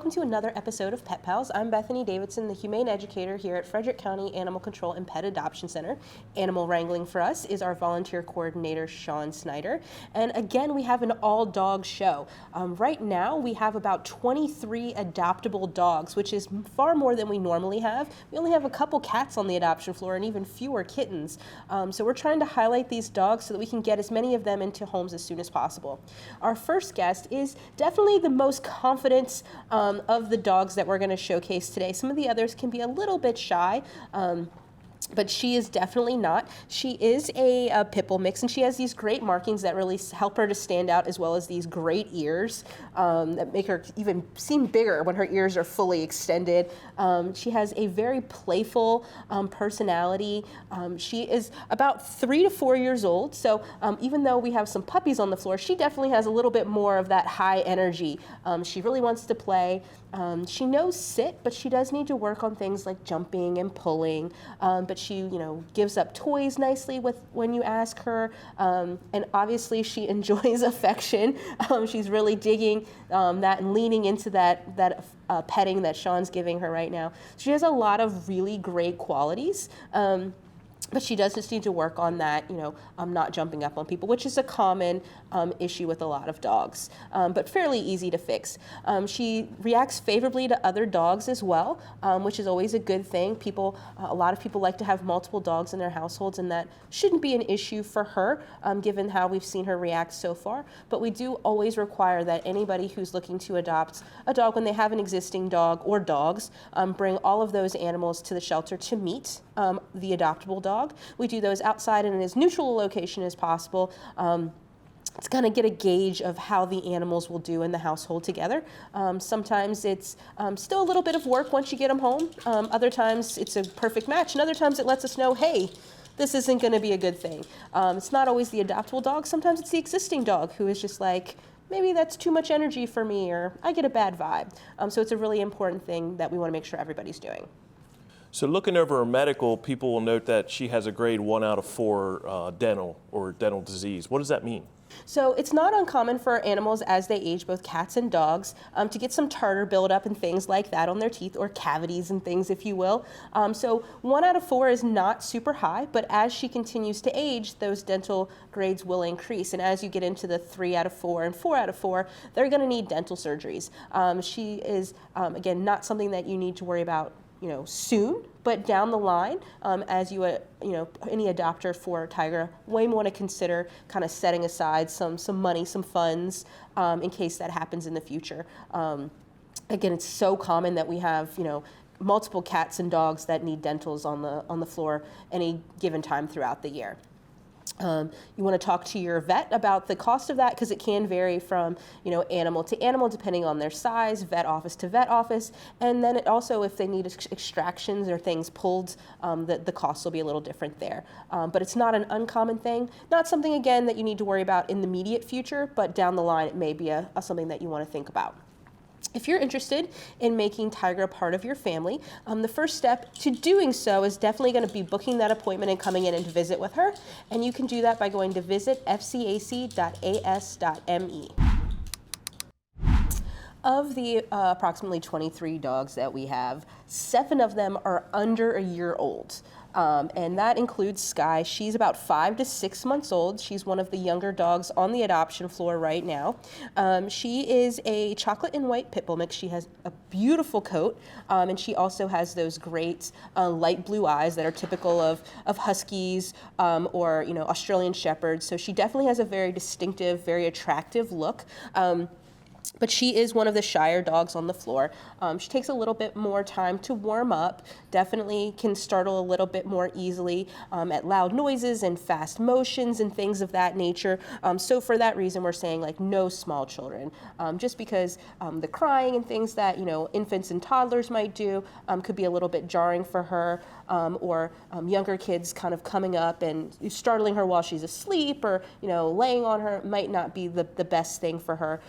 welcome to another episode of Pet Pals. I'm Bethany Davidson, the Humane Educator here at Frederick County Animal Control and Pet Adoption Center. Animal wrangling for us is our volunteer coordinator, Sean Snyder. And again, we have an all-dog show. Right now, we have about 23 adoptable dogs, which is far more than we normally have. We only have a couple cats on the adoption floor and even fewer kittens. So we're trying to highlight these dogs so that we can get as many of them into homes as soon as possible. Our first guest is definitely the most confident of the dogs that we're going to showcase today. Some of the others can be a little bit shy, but she is definitely not. She is a pit bull mix, and she has these great markings that really help her to stand out, as well as these great ears that make her even seem bigger when her ears are fully extended. She has a very playful personality. She is about 3 to 4 years old, so even though we have some puppies on the floor, she definitely has a little bit more of that high energy. She really wants to play. She knows sit, but she does need to work on things like jumping and pulling. But she, gives up toys nicely when you ask her. And obviously she enjoys affection. She's really digging that and leaning into that petting that Sean's giving her right now. She has a lot of really great qualities. But she does just need to work on that, not jumping up on people, which is a common issue with a lot of dogs, but fairly easy to fix. She reacts favorably to other dogs as well, which is always a good thing. A lot of people like to have multiple dogs in their households, and that shouldn't be an issue for her, given how we've seen her react so far. But we do always require that anybody who's looking to adopt a dog, when they have an existing dog or dogs, bring all of those animals to the shelter to meet the adoptable dog. We do those outside in as neutral a location as possible. It's going to get a gauge of how the animals will do in the household together. Sometimes it's still a little bit of work once you get them home. Other times it's a perfect match, and other times it lets us know, hey, this isn't going to be a good thing. It's not always the adoptable dog. Sometimes it's the existing dog who is just like, maybe that's too much energy for me, or I get a bad vibe. So it's a really important thing that we want to make sure everybody's doing. So looking over her medical, people will note that she has a grade 1 out of 4 dental disease. What does that mean? So it's not uncommon for animals as they age, both cats and dogs, to get some tartar buildup and things like that on their teeth, or cavities and things, if you will. So 1 out of 4 is not super high, but as she continues to age, those dental grades will increase. And as you get into the 3 out of 4 and 4 out of 4, they're going to need dental surgeries. She is, again, not something that you need to worry about soon, but down the line, as you, any adopter for Tiger may want to consider kind of setting aside some money, some funds, in case that happens in the future. Again, it's so common that we have, multiple cats and dogs that need dentals on the floor any given time throughout the year. You want to talk to your vet about the cost of that, because it can vary from animal to animal depending on their size, vet office to vet office, and then it also, if they need extractions or things pulled, the cost will be a little different there. But it's not an uncommon thing, not something again that you need to worry about in the immediate future, but down the line it may be something that you want to think about. If you're interested in making Tiger a part of your family, the first step to doing so is definitely going to be booking that appointment and coming in and to visit with her. And you can do that by going to visit fcac.as.me. Of the approximately 23 dogs that we have, 7 of them are under a year old. And that includes Sky. She's about 5 to 6 months old. She's one of the younger dogs on the adoption floor right now. She is a chocolate and white pit bull mix. She has a beautiful coat, and she also has those great light blue eyes that are typical of huskies or Australian shepherds. So she definitely has a very distinctive, very attractive look. But she is one of the shyer dogs on the floor. She takes a little bit more time to warm up, definitely can startle a little bit more easily at loud noises and fast motions and things of that nature. So for that reason, we're saying no small children, just because the crying and things that infants and toddlers might do could be a little bit jarring for her, or younger kids kind of coming up and startling her while she's asleep, or laying on her might not be the best thing for her.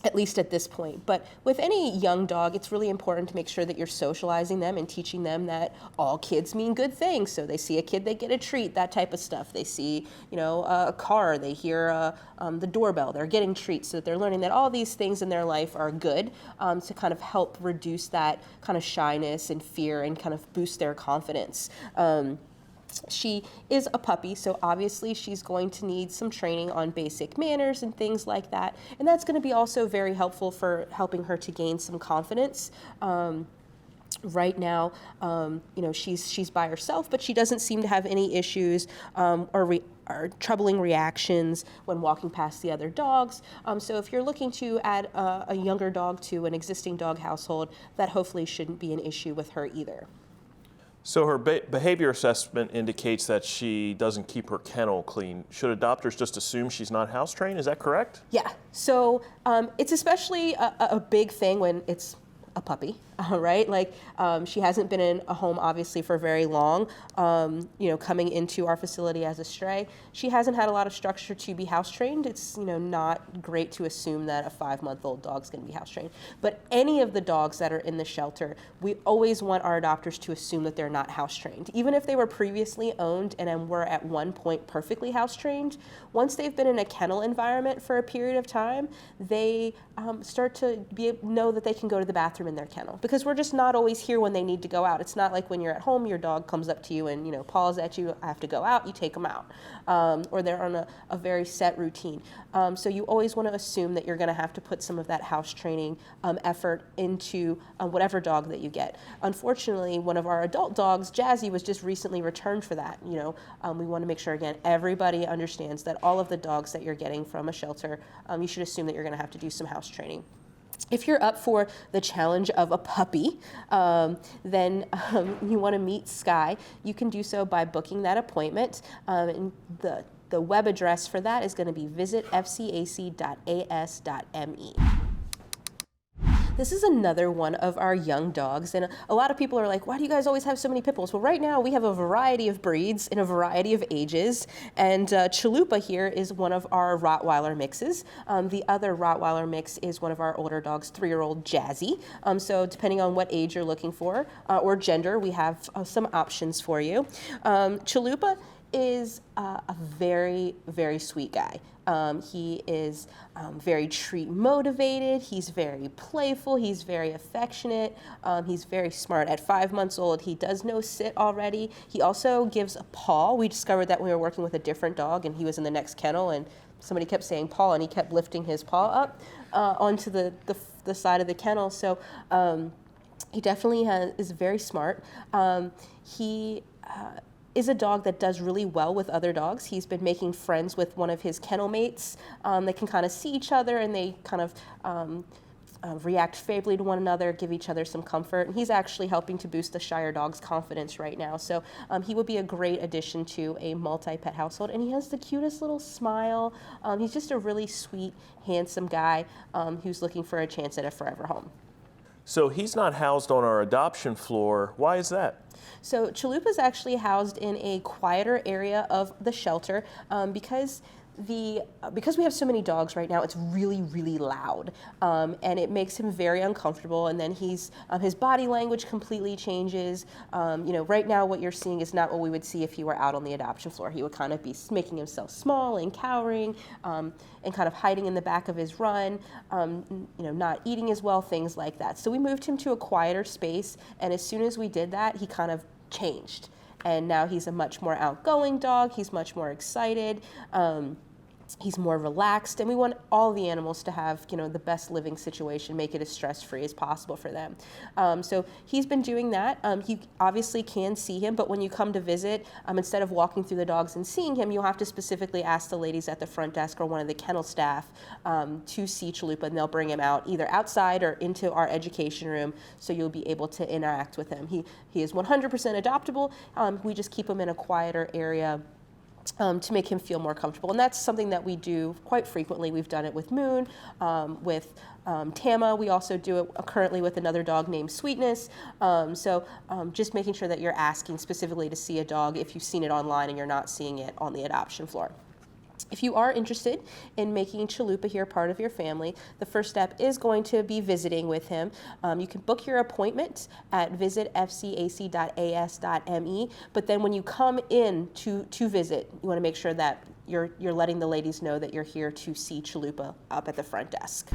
at least at this point. But with any young dog, it's really important to make sure that you're socializing them and teaching them that all kids mean good things. So they see a kid, they get a treat, that type of stuff. They see, a car, they hear the doorbell, they're getting treats, so that they're learning that all these things in their life are good, to kind of help reduce that kind of shyness and fear and kind of boost their confidence. She is a puppy, so obviously she's going to need some training on basic manners and things like that. And that's going to be also very helpful for helping her to gain some confidence. Right now, she's by herself, but she doesn't seem to have any issues or troubling reactions when walking past the other dogs. So if you're looking to add a younger dog to an existing dog household, that hopefully shouldn't be an issue with her either. So her behavior assessment indicates that she doesn't keep her kennel clean. Should adopters just assume she's not house trained? Is that correct? Yeah. So it's especially a big thing when it's a puppy, right? Like she hasn't been in a home obviously for very long. Coming into our facility as a stray, she hasn't had a lot of structure to be house trained. It's not great to assume that a 5-month-old dog's going to be house trained. But any of the dogs that are in the shelter, we always want our adopters to assume that they're not house trained, even if they were previously owned and were at one point perfectly house trained. Once they've been in a kennel environment for a period of time, they start to know that they can go to the bathroom in their kennel, because we're just not always here when they need to go out. It's not like when you're at home, your dog comes up to you and paws at you, I have to go out, you take them out, or they're on a very set routine. So you always want to assume that you're going to have to put some of that house training effort into whatever dog that you get. Unfortunately, one of our adult dogs, Jazzy, was just recently returned for that. We want to make sure, again, everybody understands that all of the dogs that you're getting from a shelter, you should assume that you're going to have to do some house training. If you're up for the challenge of a puppy, then you want to meet Sky, you can do so by booking that appointment. And the web address for that is going to be visitfcac.as.me. This is another one of our young dogs, and a lot of people are like, why do you guys always have so many pit bulls? Well, right now we have a variety of breeds in a variety of ages, and Chalupa here is one of our Rottweiler mixes. The other Rottweiler mix is one of our older dogs, 3-year-old Jazzy. So depending on what age you're looking for or gender, we have some options for you. Chalupa is a very, very sweet guy. He is very treat motivated, he's very playful, he's very affectionate, he's very smart. At 5 months old, he does know sit already. He also gives a paw. We discovered that when we were working with a different dog and he was in the next kennel and somebody kept saying paw and he kept lifting his paw up onto the side of the kennel. So he definitely is very smart. He is a dog that does really well with other dogs. He's been making friends with one of his kennel mates. They can kind of see each other and they kind of react favorably to one another, give each other some comfort. And he's actually helping to boost the Shire dog's confidence right now. So he would be a great addition to a multi-pet household. And he has the cutest little smile. He's just a really sweet, handsome guy who's looking for a chance at a forever home. So he's not housed on our adoption floor. Why is that? So Chalupa is actually housed in a quieter area of the shelter because we have so many dogs right now, it's really, really loud, and it makes him very uncomfortable. And then his body language completely changes. Right now what you're seeing is not what we would see if he were out on the adoption floor. He would kind of be making himself small and cowering, and kind of hiding in the back of his run, not eating as well, things like that. So we moved him to a quieter space, and as soon as we did that, he kind of changed. And now he's a much more outgoing dog. He's much more excited. He's more relaxed, and we want all the animals to have, the best living situation, make it as stress-free as possible for them. So he's been doing that. You obviously can see him, but when you come to visit, instead of walking through the dogs and seeing him, you'll have to specifically ask the ladies at the front desk or one of the kennel staff to see Chalupa, and they'll bring him out either outside or into our education room, so you'll be able to interact with him. He is 100% adoptable. We just keep him in a quieter area to make him feel more comfortable. And that's something that we do quite frequently. We've done it with Moon, with Tama. We also do it currently with another dog named Sweetness. Just making sure that you're asking specifically to see a dog if you've seen it online and you're not seeing it on the adoption floor. If you are interested in making Chalupa here part of your family, the first step is going to be visiting with him. You can book your appointment at visitfcac.as.me, but then when you come in to visit, you want to make sure that you're letting the ladies know that you're here to see Chalupa up at the front desk.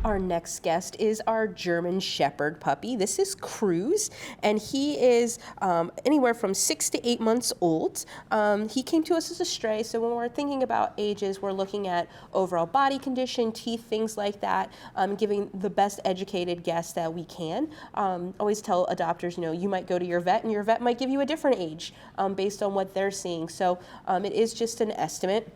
Our next guest is our German Shepherd puppy. This is Cruz, and he is anywhere from 6 to 8 months old. He came to us as a stray, so when we're thinking about ages, we're looking at overall body condition, teeth, things like that, giving the best educated guess that we can. Always tell adopters, you might go to your vet, and your vet might give you a different age based on what they're seeing. So it is just an estimate.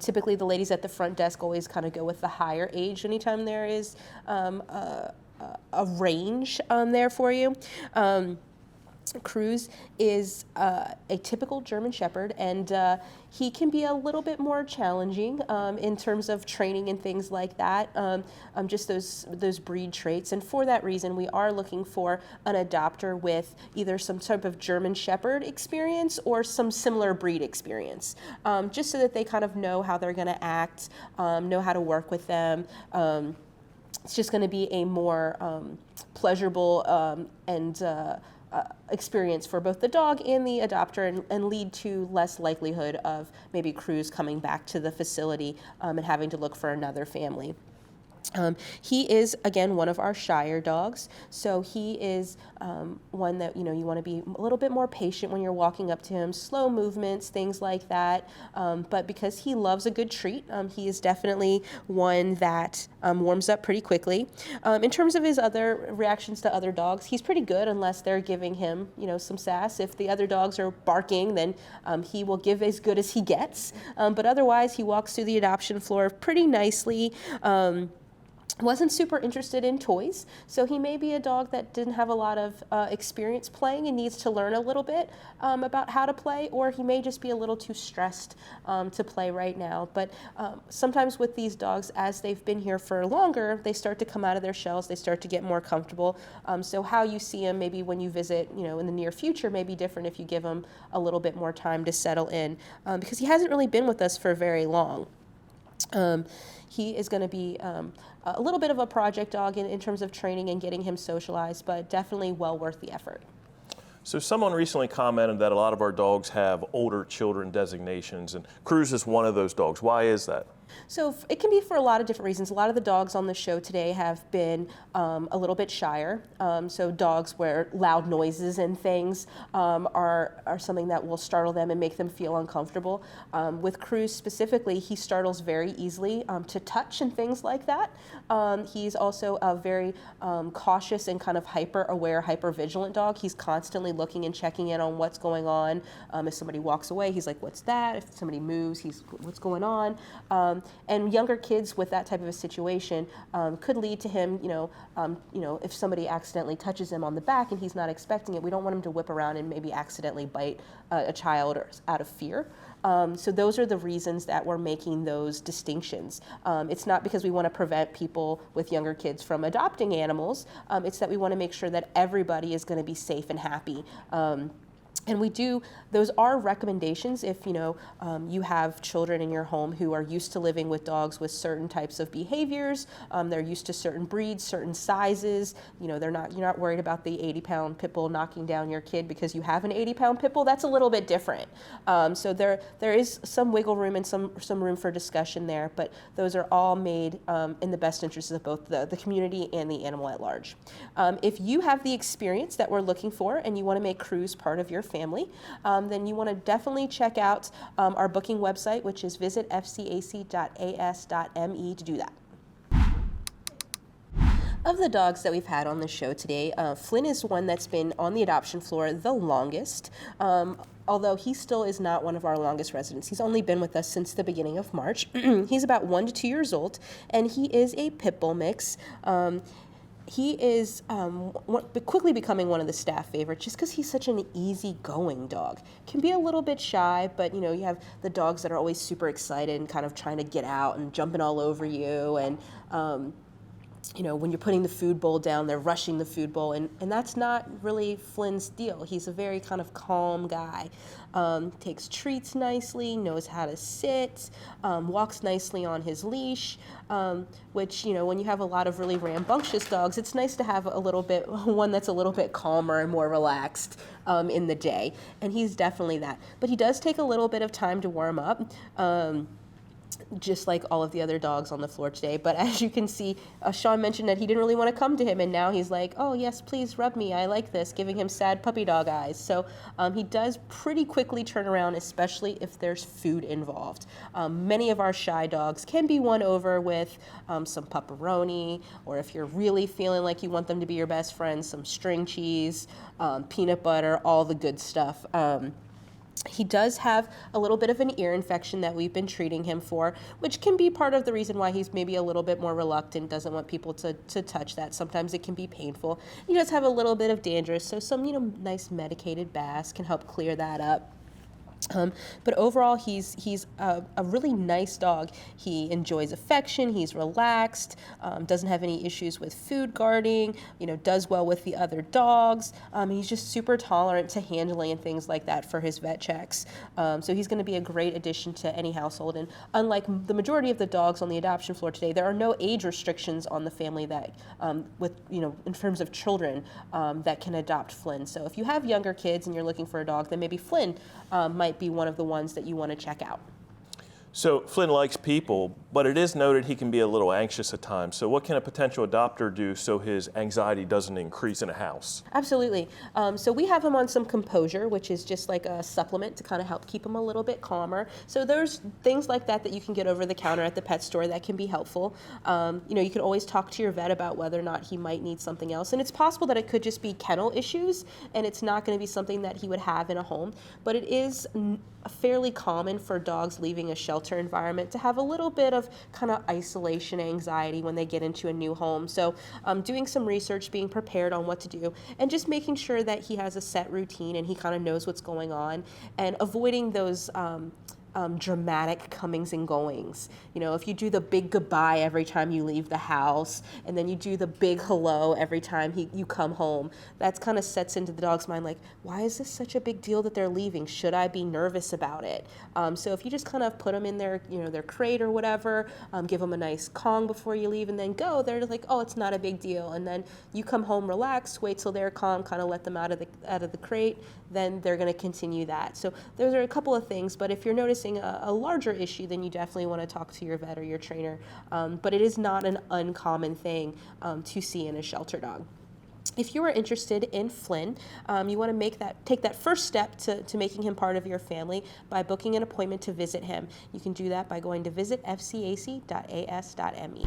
Typically, the ladies at the front desk always kind of go with the higher age anytime there is a range there for you. Cruz is a typical German Shepherd, and he can be a little bit more challenging in terms of training and things like that, just those breed traits. And for that reason, we are looking for an adopter with either some type of German Shepherd experience or some similar breed experience, just so that they kind of know how they're going to act, know how to work with them. It's just going to be a more pleasurable and experience for both the dog and the adopter, and lead to less likelihood of maybe Cruz coming back to the facility and having to look for another family. He is, again, one of our shyer dogs, so he is one that, you want to be a little bit more patient when you're walking up to him, slow movements, things like that, but because he loves a good treat, he is definitely one that warms up pretty quickly. In terms of his other reactions to other dogs, he's pretty good unless they're giving him, some sass. If the other dogs are barking, then he will give as good as he gets, but otherwise he walks through the adoption floor pretty nicely. Wasn't super interested in toys, so he may be a dog that didn't have a lot of experience playing and needs to learn a little bit about how to play, or he may just be a little too stressed to play right now. But sometimes with these dogs, as they've been here for longer, they start to come out of their shells, they start to get more comfortable. So how you see him maybe when you visit, in the near future may be different if you give him a little bit more time to settle in, because he hasn't really been with us for very long. He is going to be a little bit of a project dog in terms of training and getting him socialized, but definitely well worth the effort. So someone recently commented that a lot of our dogs have older children designations, and Cruz is one of those dogs. Why is that? So it can be for a lot of different reasons. A lot of the dogs on the show today have been a little bit shyer. So dogs where loud noises and things are something that will startle them and make them feel uncomfortable. With Cruz specifically, he startles very easily to touch and things like that. He's also a very cautious and kind of hyper-aware, hyper-vigilant dog. He's constantly looking and checking in on what's going on. If somebody walks away, he's like, what's that? If somebody moves, he's, what's going on? And younger kids with that type of a situation could lead to him, if somebody accidentally touches him on the back and he's not expecting it, we don't want him to whip around and maybe accidentally bite a child or out of fear. So those are the reasons that we're making those distinctions. It's not because we want to prevent people with younger kids from adopting animals. It's that we want to make sure that everybody is going to be safe and happy. And those are recommendations if, you have children in your home who are used to living with dogs with certain types of behaviors. They're used to certain breeds, certain sizes. You're not worried about the 80-pound pit bull knocking down your kid because you have an 80-pound pit bull. That's a little bit different. So there is some wiggle room and some room for discussion there, but those are all made in the best interests of both the community and the animal at large. If you have the experience that we're looking for and you want to make Cruz part of your family, then you want to definitely check out our booking website, which is visitfcac.as.me to do that. Of the dogs that we've had on the show today, Flynn is one that's been on the adoption floor the longest, although he still is not one of our longest residents. He's only been with us since the beginning of March. He's about 1 to 2 years old, and he is a pit bull mix. He is quickly becoming one of the staff favorites just because he's such an easygoing dog. Can be a little bit shy, but you have the dogs that are always super excited and kind of trying to get out and jumping all over you. And when you're putting the food bowl down, they're rushing the food bowl, and that's not really Flynn's deal. He's a very kind of calm guy. Takes treats nicely, knows how to sit, walks nicely on his leash, which, when you have a lot of really rambunctious dogs, it's nice to have one that's a little bit calmer and more relaxed in the day, and he's definitely that. But he does take a little bit of time to warm up. Just like all of the other dogs on the floor today. But as you can see, Sean mentioned that he didn't really want to come to him, and now he's like, oh yes, please rub me, I like this, giving him sad puppy dog eyes. So he does pretty quickly turn around, especially if there's food involved. Many of our shy dogs can be won over with some pepperoni, or if you're really feeling like you want them to be your best friend, some string cheese, peanut butter, all the good stuff. He does have a little bit of an ear infection that we've been treating him for, which can be part of the reason why he's maybe a little bit more reluctant, doesn't want people to touch that. Sometimes it can be painful. He does have a little bit of dandruff, so some nice medicated baths can help clear that up. But overall, he's a really nice dog. He enjoys affection, he's relaxed, doesn't have any issues with food guarding, does well with the other dogs. He's just super tolerant to handling and things like that for his vet checks. So he's going to be a great addition to any household. And unlike the majority of the dogs on the adoption floor today, there are no age restrictions on the family that, in terms of children, that can adopt Flynn. So if you have younger kids and you're looking for a dog, then maybe Flynn might be one of the ones that you want to check out. So Flynn likes people, but it is noted he can be a little anxious at times. So what can a potential adopter do so his anxiety doesn't increase in a house? Absolutely. So we have him on some Composure, which is just like a supplement to kind of help keep him a little bit calmer. So there's things like that you can get over the counter at the pet store that can be helpful. You can always talk to your vet about whether or not he might need something else. And it's possible that it could just be kennel issues, and it's not going to be something that he would have in a home. But it is fairly common for dogs leaving a shelter environment to have a little bit of kind of isolation anxiety when they get into a new home. So doing some research, being prepared on what to do, and just making sure that he has a set routine and he kind of knows what's going on, and avoiding those dramatic comings and goings. If you do the big goodbye every time you leave the house, and then you do the big hello every time you come home, that kind of sets into the dog's mind like, why is this such a big deal that they're leaving? Should I be nervous about it? So if you just kind of put them in their crate or whatever, give them a nice Kong before you leave and then go, they're like, oh, it's not a big deal. And then you come home relaxed, wait till they're calm, kind of let them out of the crate, then they're going to continue that. So those are a couple of things, but if you're noticing a larger issue, then you definitely want to talk to your vet or your trainer. But it is not an uncommon thing to see in a shelter dog. If you are interested in Flynn, you want to take that first step to making him part of your family by booking an appointment to visit him. You can do that by going to visit fcac.as.me.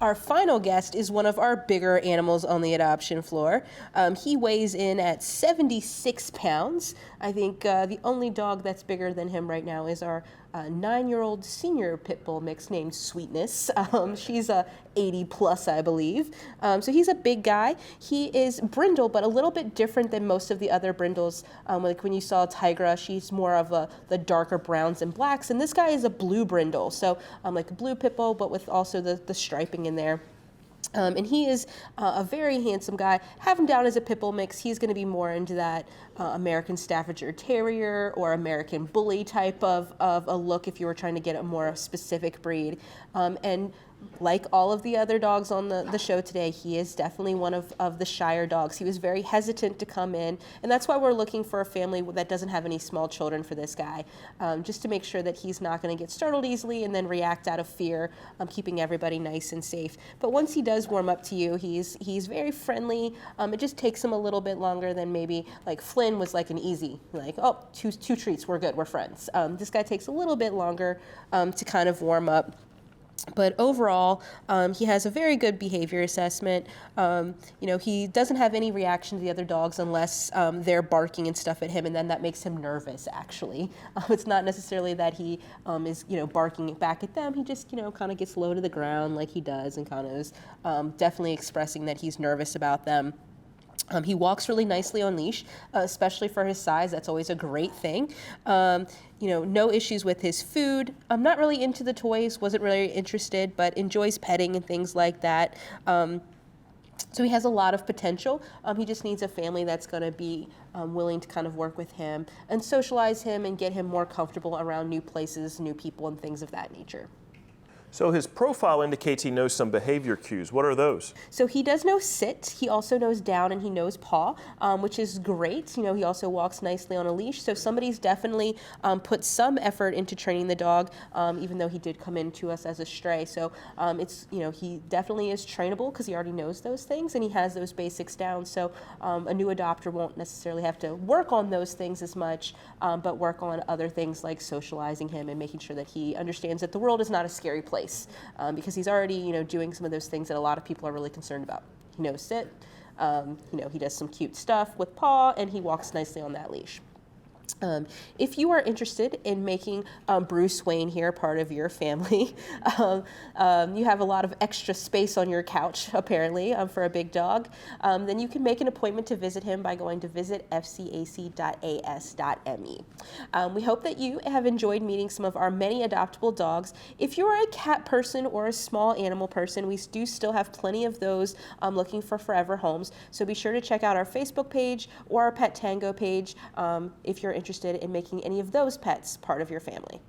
Our final guest is one of our bigger animals on the adoption floor. He weighs in at 76 pounds. I think the only dog that's bigger than him right now is our 9-year-old senior pit bull mix named Sweetness. She's 80 plus, I believe. So he's a big guy. He is brindle, but a little bit different than most of the other brindles. Like when you saw Tigra, she's more of the darker browns and blacks, and this guy is a blue brindle. So like a blue pit bull, but with also the striping in there. And he is a very handsome guy. Have him down as a pit bull mix. He's going to be more into that American Staffordshire Terrier or American Bully type of a look if you were trying to get a more specific breed. And like all of the other dogs on the show today, he is definitely one of the shyer dogs. He was very hesitant to come in, and that's why we're looking for a family that doesn't have any small children for this guy, just to make sure that he's not going to get startled easily and then react out of fear, keeping everybody nice and safe. But once he does warm up to you, he's very friendly. It just takes him a little bit longer than maybe like Flynn was like an easy, like, oh, two treats, we're good, we're friends. This guy takes a little bit longer to kind of warm up. But overall, he has a very good behavior assessment. He doesn't have any reaction to the other dogs unless they're barking and stuff at him, and then that makes him nervous, actually. It's not necessarily that he is, barking back at them. He just, kind of gets low to the ground like he does and kind of is definitely expressing that he's nervous about them. He walks really nicely on leash, especially for his size. That's always a great thing. No issues with his food. I'm not really into the toys, wasn't really interested, but enjoys petting and things like that. So he has a lot of potential. He just needs a family that's going to be willing to kind of work with him and socialize him and get him more comfortable around new places, new people, and things of that nature. So his profile indicates he knows some behavior cues. What are those? So he does know sit. He also knows down and he knows paw, which is great. He also walks nicely on a leash. So somebody's definitely put some effort into training the dog, even though he did come into us as a stray. So he definitely is trainable because he already knows those things and he has those basics down. So a new adopter won't necessarily have to work on those things as much, but work on other things like socializing him and making sure that he understands that the world is not a scary place. Because he's already, doing some of those things that a lot of people are really concerned about. He knows sit, he does some cute stuff with paw, and he walks nicely on that leash. If you are interested in making Bruce Wayne here part of your family, you have a lot of extra space on your couch, apparently, for a big dog, then you can make an appointment to visit him by going to visit fcac.as.me. We hope that you have enjoyed meeting some of our many adoptable dogs. If you're a cat person or a small animal person, we do still have plenty of those looking for forever homes, so be sure to check out our Facebook page or our Pet Tango page if you're interested in making any of those pets part of your family.